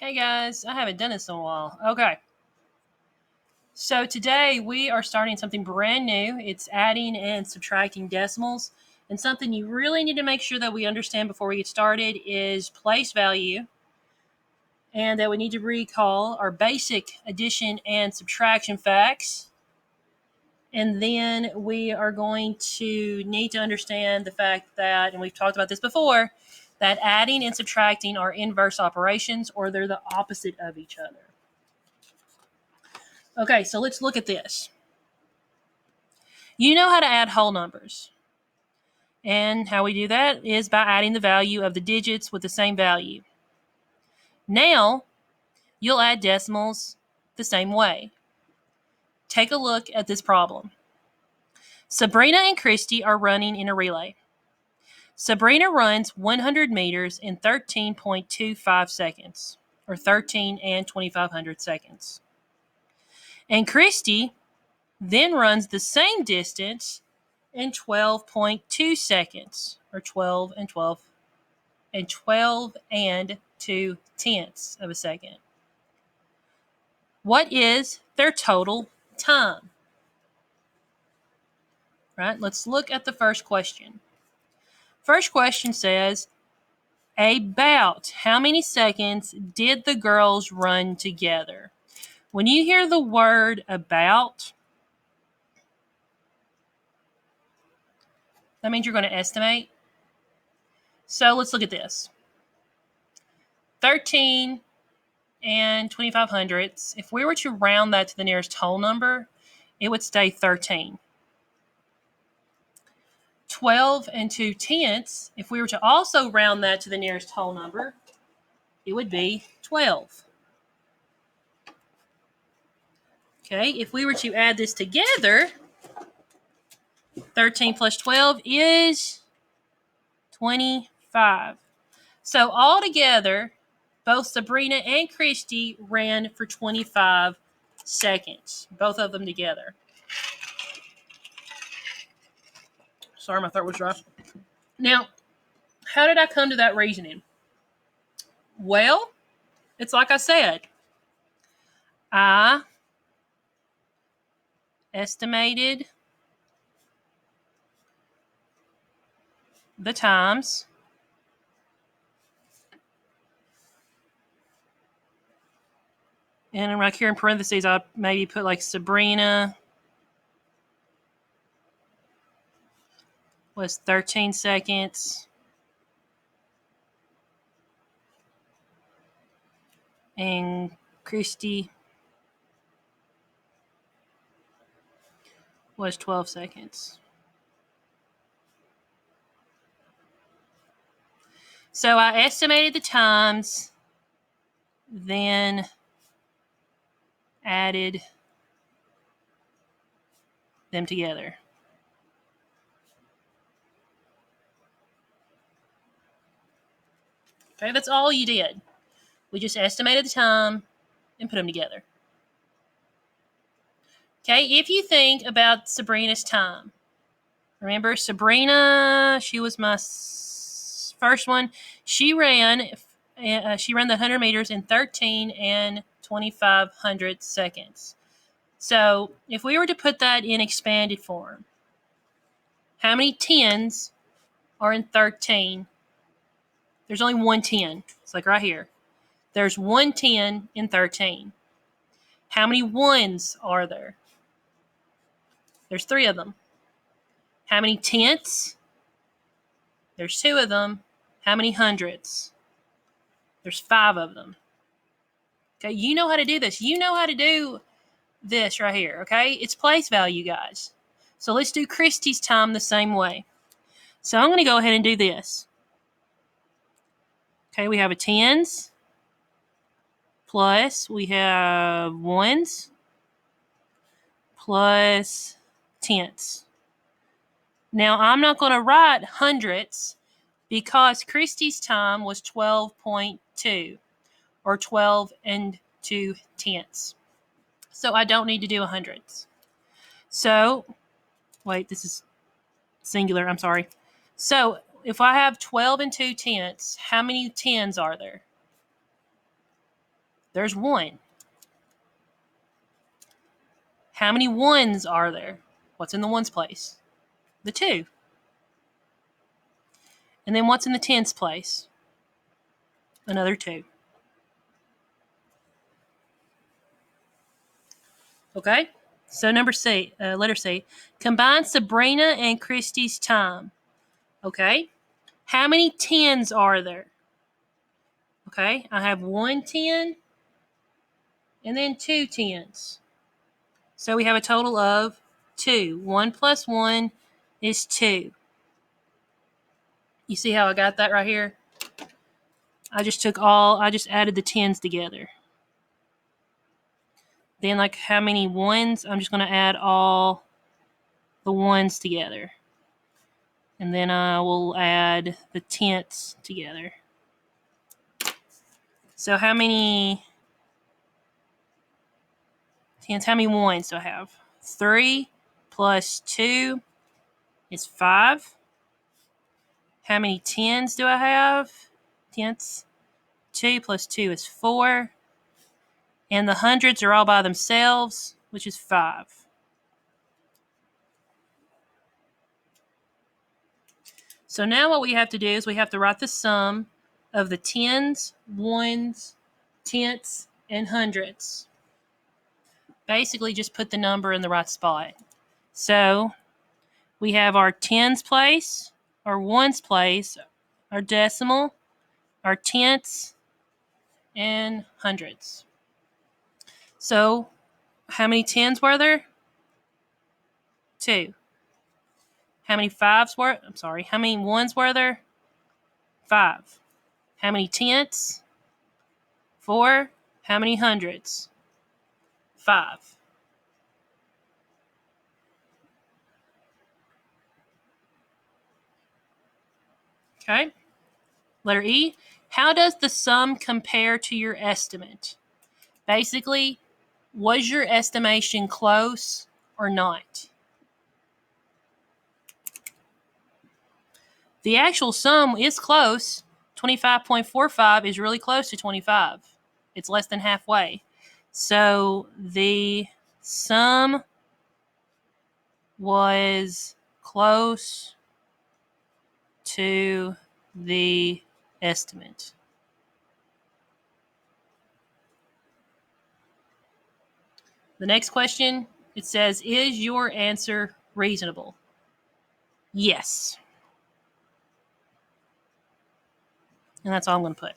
Hey guys, I haven't done this in a while. Okay, so today we are starting something brand new. It's adding and subtracting decimals. And something you really need to make sure that we understand before we get started is place value. And that we need to recall our basic addition and subtraction facts. And then we are going to need to understand the fact that, and we've talked about this before, that adding and subtracting are inverse operations, or they're the opposite of each other. Okay, so let's look at this. You know how to add whole numbers. And how we do that is by adding the value of the digits with the same value. Now, you'll add decimals the same way. Take a look at this problem. Sabrina and Christy are running in a relay. Sabrina runs 100 meters in 13.25 seconds, or 13 and 2500 seconds. And Christy then runs the same distance in 12.2 seconds, or 12 and 2 tenths of a second. What is their total time? Right? Let's look at the first question. First question says, about how many seconds did the girls run together? When you hear the word about, that means you're going to estimate. So let's look at this. 13 and 25 hundredths. If we were to round that to the nearest whole number, it would stay 13. 12 and 2 tenths. If we were to also round that to the nearest whole number, it would be 12. Okay, if we were to add this together, 13 plus 12 is 25. So altogether, both Sabrina and Christy ran for 25 seconds, both of them together. Sorry, my throat was dry. Now, how did I come to that reasoning? Well, it's like I said. I estimated the times. And right here in parentheses, I'll maybe put like Sabrina was 13 seconds. And Christy was 12 seconds. So I estimated the times, then added them together. Okay, that's all you did. We just estimated the time and put them together. Okay, if you think about Sabrina's time, remember Sabrina, she was my first one. She ran the 100 meters in 13 and 2500 seconds. So if we were to put that in expanded form, how many tens are in 13? There's only one 10. It's like right here. There's one 10 in 13. How many ones are there? There's 3 of them. How many tenths? There's 2 of them. How many hundredths? There's 5 of them. Okay, you know how to do this. You know how to do this right here, okay? It's place value, guys. So let's do Christy's time the same way. So I'm going to go ahead and do this. Okay, we have a tens, plus we have ones, plus tenths. Now, I'm not going to write hundredths because Christy's time was 12.2, or 12 and 2 tenths. So I don't need to do hundredths. So, wait, this is singular, I'm sorry. So, if I have 12 and 2 tenths, how many tens are there? There's 1. How many 1s are there? What's in the 1s place? The 2. And then what's in the 10s place? Another 2. Okay? So letter C. Combine Sabrina and Christy's time. Okay? How many 10s are there? Okay, I have 1 10 and then 2 10s. So we have a total of 2. 1 plus 1 is 2. You see how I got that right here? I just added the 10s together. Then, like, how many 1s? I'm just going to add all the 1s together. And then I will add the 10ths together. So how many 10s? How many 1s do I have? 3 plus 2 is 5. How many 10s do I have? 10ths. 2 plus 2 is 4. And the hundreds are all by themselves, which is 5. So now what we have to do is we have to write the sum of the 10s, 1s, 10ths, and hundredths. Basically, just put the number in the right spot. So we have our 10s place, our 1s place, our decimal, our tenths, and hundredths. So how many 10s were there? 2. How many 1s were there? 5. How many tenths? 4. How many hundredths? 5. Okay. Letter E. How does the sum compare to your estimate? Basically, was your estimation close or not? The actual sum is close. 25.45 is really close to 25. It's less than halfway. So the sum was close to the estimate. The next question, it says, is your answer reasonable? Yes. And that's all I'm going to put.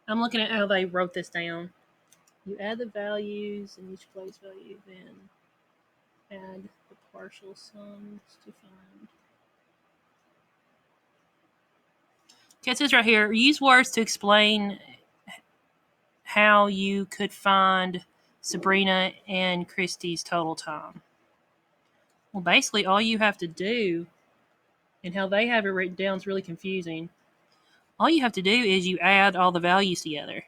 I'm looking at how they wrote this down. You add the values in each place value, then add the partial sums to find. Okay, it says right here, use words to explain how you could find Sabrina and Christy's total time. Well, basically, all you have to do, and how they have it written down is really confusing. All you have to do is you add all the values together.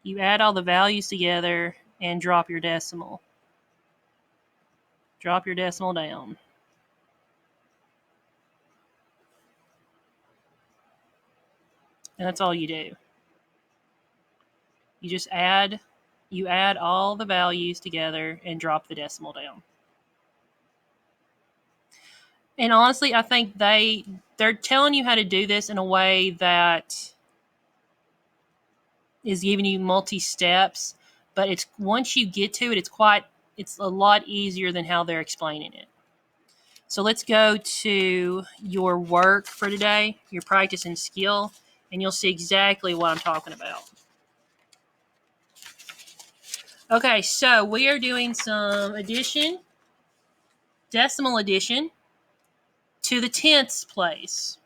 You add all the values together and drop your decimal. Drop your decimal down. And that's all you do. You add all the values together and drop the decimal down. And honestly, I think they're telling you how to do this in a way that is giving you multi-steps, but it's once you get to it, it's a lot easier than how they're explaining it. So let's go to your work for today, your practice and skill, and you'll see exactly what I'm talking about. Okay, so we are doing some addition, decimal addition, to the tenths place.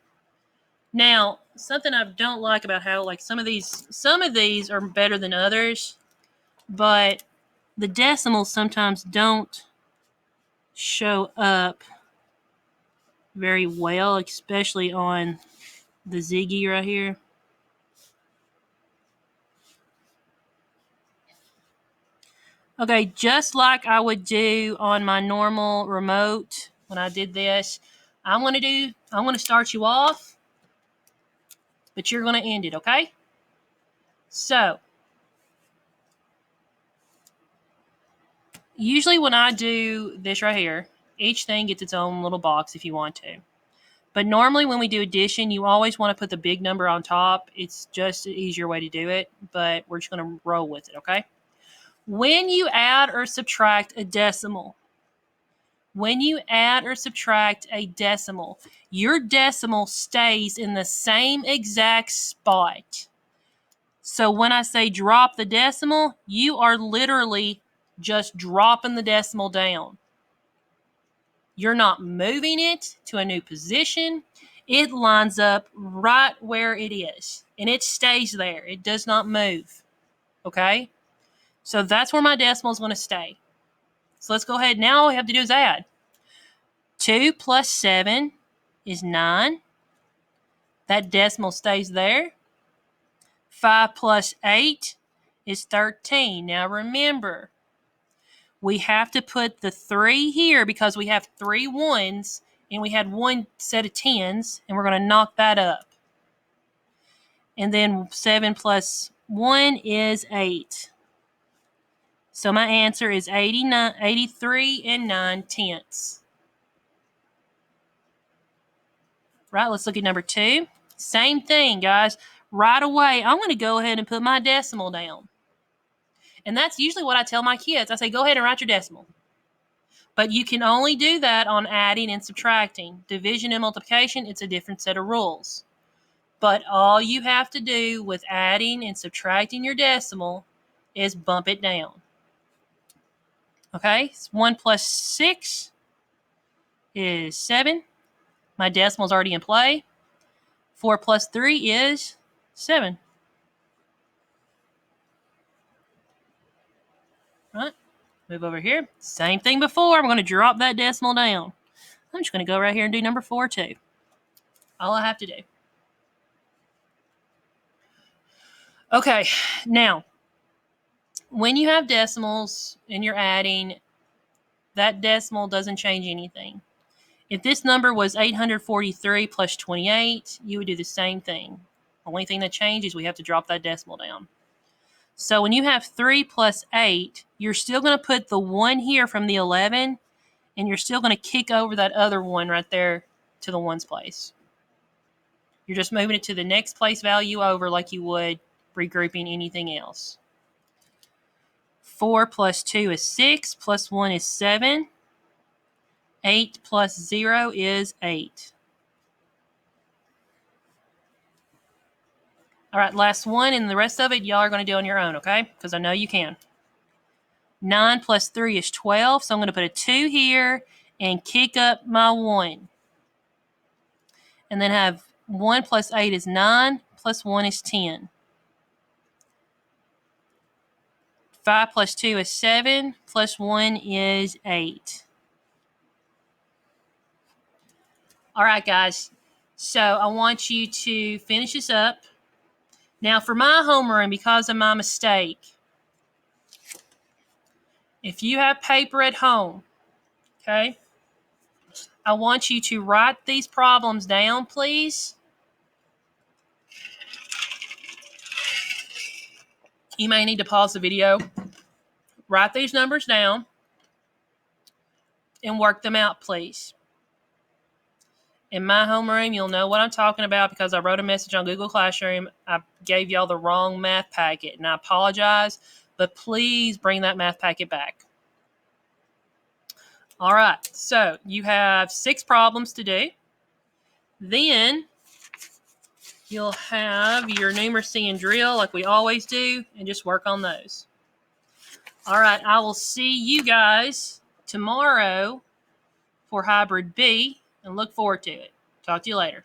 Now, something I don't like about how like some of these are better than others, but the decimals sometimes don't show up very well, especially on the Ziggy right here. Okay, just like I would do on my normal remote when I did this, I'm going to start you off, but you're going to end it, okay? So, usually when I do this right here, each thing gets its own little box if you want to. But normally when we do addition, you always want to put the big number on top. It's just an easier way to do it, but we're just going to roll with it, okay? When you add or subtract a decimal, your decimal stays in the same exact spot. So when I say drop the decimal, you are literally just dropping the decimal down. You're not moving it to a new position. It lines up right where it is, and it stays there. It does not move, okay? So that's where my decimal is going to stay. So let's go ahead. Now all we have to do is add. 2 plus 7 is 9. That decimal stays there. 5 plus 8 is 13. Now remember, we have to put the 3 here because we have 3 ones and we had one set of 10s, and we're going to knock that up. And then 7 plus 1 is 8. So my answer is 83 and 9/10. Right, let's look at number 2. Same thing, guys. Right away, I'm going to go ahead and put my decimal down. And that's usually what I tell my kids. I say, go ahead and write your decimal. But you can only do that on adding and subtracting. Division and multiplication, it's a different set of rules. But all you have to do with adding and subtracting your decimal is bump it down. Okay, 1 plus 6 is 7. My decimal's already in play. 4 plus 3 is 7. Right, move over here. Same thing before. I'm going to drop that decimal down. I'm just going to go right here and do number 4 too. All I have to do. Okay, now, when you have decimals and you're adding, that decimal doesn't change anything. If this number was 843 plus 28, you would do the same thing. Only thing that changes, we have to drop that decimal down. So when you have 3 plus 8, you're still going to put the 1 here from the 11, and you're still going to kick over that other 1 right there to the 1's place. You're just moving it to the next place value over like you would regrouping anything else. 4 plus 2 is 6, plus 1 is 7. 8 plus 0 is 8. All right, last one, and the rest of it y'all are going to do on your own, okay? Because I know you can. 9 plus 3 is 12, so I'm going to put a 2 here and kick up my 1. And then have 1 plus 8 is 9, plus 1 is 10. 5 plus 2 is 7, plus 1 is 8. All right, guys. So I want you to finish this up. Now, for my homeroom, because of my mistake, if you have paper at home, okay, I want you to write these problems down, please. You may need to pause the video. Write these numbers down and work them out, please. In my homeroom, you'll know what I'm talking about because I wrote a message on Google Classroom. I gave y'all the wrong math packet, and I apologize, but please bring that math packet back. All right, so you have 6 problems to do. Then you'll have your numeracy and drill like we always do, and just work on those. All right, I will see you guys tomorrow for Hybrid B, and look forward to it. Talk to you later.